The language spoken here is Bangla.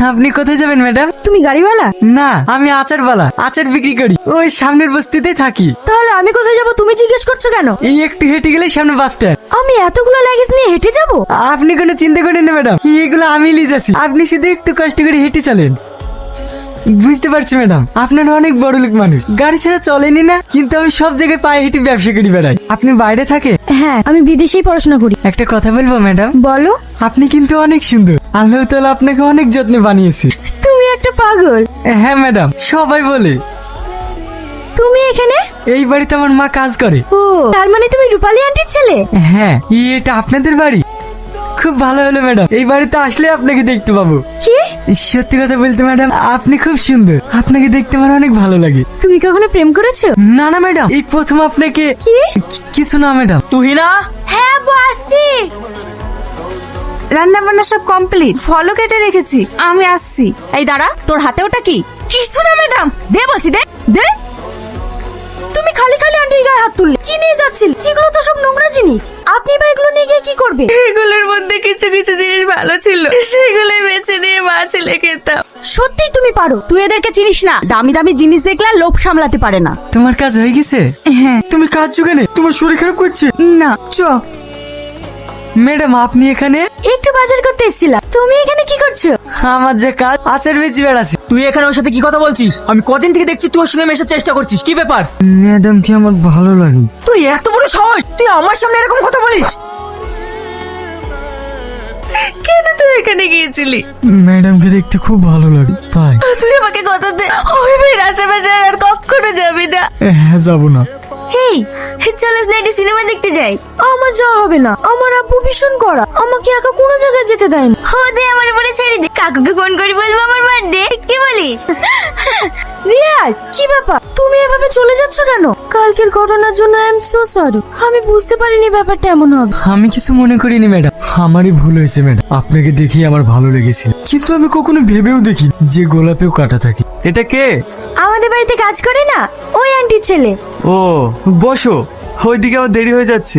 আপনি কোথায় যাবেন ম্যাডাম? তুমি গাড়িওয়ালা? না, আমি আচারওয়ালা, আচার বিক্রি করি। ওই সামনের বস্তিতেই থাকি। তাহলে আমি কোথায় যাব তুমি জিজ্ঞেস করছো কেন? এই একটু হেঁটে গেলে সামনে বাস স্ট্যান্ড। আমি এতগুলো লাগেজ নিয়ে হেঁটে যাব? আপনি কোনো চিন্তা করেন না ম্যাডাম, এগুলো আমি নিয়ে যাচ্ছি। আপনি শুধু একটু কষ্ট করে হেঁটে চলেন। বুঝতে পারছি ম্যাডাম, আপনারা অনেক বড় লোক মানুষ, গাড়ি ছাড়া চলেনি না, কিন্তু আমি সব জায়গায় পায়ে হেঁটে ব্যবসা করি বেড়াই। আপনি বাইরে থাকে? হ্যাঁ, আমি বিদেশেই পড়াশোনা করি। একটা কথা বলবো ম্যাডাম? বলো। আপনি কিন্তু অনেক সুন্দর, আল্লাহ তাআলা আপনাকে অনেক যত্নে বানিয়েছে। তুমি একটা পাগল। হ্যাঁ ম্যাডাম, সবাই বলে। তুমি এখানে? এই বাড়িতে আমার মা কাজ করে। ও, তার মানে তুমি রূপালী আন্টির ছেলে? হ্যাঁ, এটা আপনাদের বাড়ি? খুব ভালো হলো ম্যাডাম, এই বাড়িতে আসলে আপনাকে দেখতে পাবো। কি? সত্যি কথা বলতে ম্যাডাম, আপনি খুব সুন্দর, আপনাকে দেখতে আমার অনেক ভালো লাগে। তুমি কখনো প্রেম করেছো? না না ম্যাডাম, এই প্রথম আপনাকে। কি? কিছু না ম্যাডাম। তুহিনা? হ্যাঁ বসছি। রান্না বান্না সব কমপ্লিট, ফলও কেটে রেখেছি, আমি আসছি। এই দাঁড়া, তোর হাতে ওটা কি? কিছু না ম্যাডাম, দে বলছি, দে দে। তুমি খালি খালি আন্টির গায়ে হাত তুললে, কি নিয়ে যাচ্ছিল? এগুলো তো সব নোংরা জিনিস, আপনি বা এগুলো নিয়ে গিয়ে কি করবে? এগুলোর মধ্যে কিছু কিছু জিনিস ভালো ছিল, সেগুলো বেছে নিয়ে মা ছেলে খেতাম। সত্যি তুমি পারো। তুই এদেরকে চিনিস না, দামি দামি জিনিস দেখলে আর লোভ সামলাতে পারে না। তোমার কাজ হয়ে গেছে? হ্যাঁ। তুমি কাজ জোগানে, তোমার শরীর খারাপ করছে? না, চ। ম্যাডাম আপনি এখানে? একটু বাজার করতে এসেছিলাম। তুমি এখানে কি করছো? আমার যে কাজ, আচার বেচি বেড়াচ্ছি। তুই এখানে ওর সাথে কি কথা বলছিস? আমি কদিন থেকে দেখছি তুই ওর সঙ্গে মেশার চেষ্টা করছিস, কি ব্যাপার? ম্যাডাম কি আমার ভালো লাগে? তোর এত বড় সাহস, তুই আমার সামনে এরকম কথা বলিস? কেন তুই এখানে গিয়েছিলি? ম্যাডামকে দেখতে খুব ভালো লাগে, তাই। তুই আমাকে কথা দে, ওই মেয়ের আশেপাশে আর কখনো যাবি না। হ্যাঁ, যাবো না। হেই, চলো না একটা সিনেমা দেখতে যাই। আমার যাওয়া হবে না, আমার আব্বু ভীষণ কড়া, আমাকে একা কোনো জায়গায় যেতে দেয় না। দে আমার উপরে ছেড়ে দে, কাকুকে ফোন করে বলবো আমার বার্থডে। কি বলিস? রিয়াজ, কি ব্যাপার? তুমি এভাবে চলে যাচ্ছ কেন? কালকের ঘটনার জন্য আই এম সো সরি। আমি বুঝতে পারিনি ব্যাপারটা এমন হবে। আমি কিছু মনে করিনি ম্যাডাম, আমারই ভুল হয়েছে ম্যাডাম। আপনাকে দেখি আমার ভালো লেগেছিল, কিন্তু আমি কখনো ভেবেও দেখি যে গোলাপেও কাটা থাকে। এটা কে? আমাদের বাড়িতে কাজ করে না, ওই আন্টির ছেলে। ও, বসো, ওইদিকে আবার দেরি হয়ে যাচ্ছে।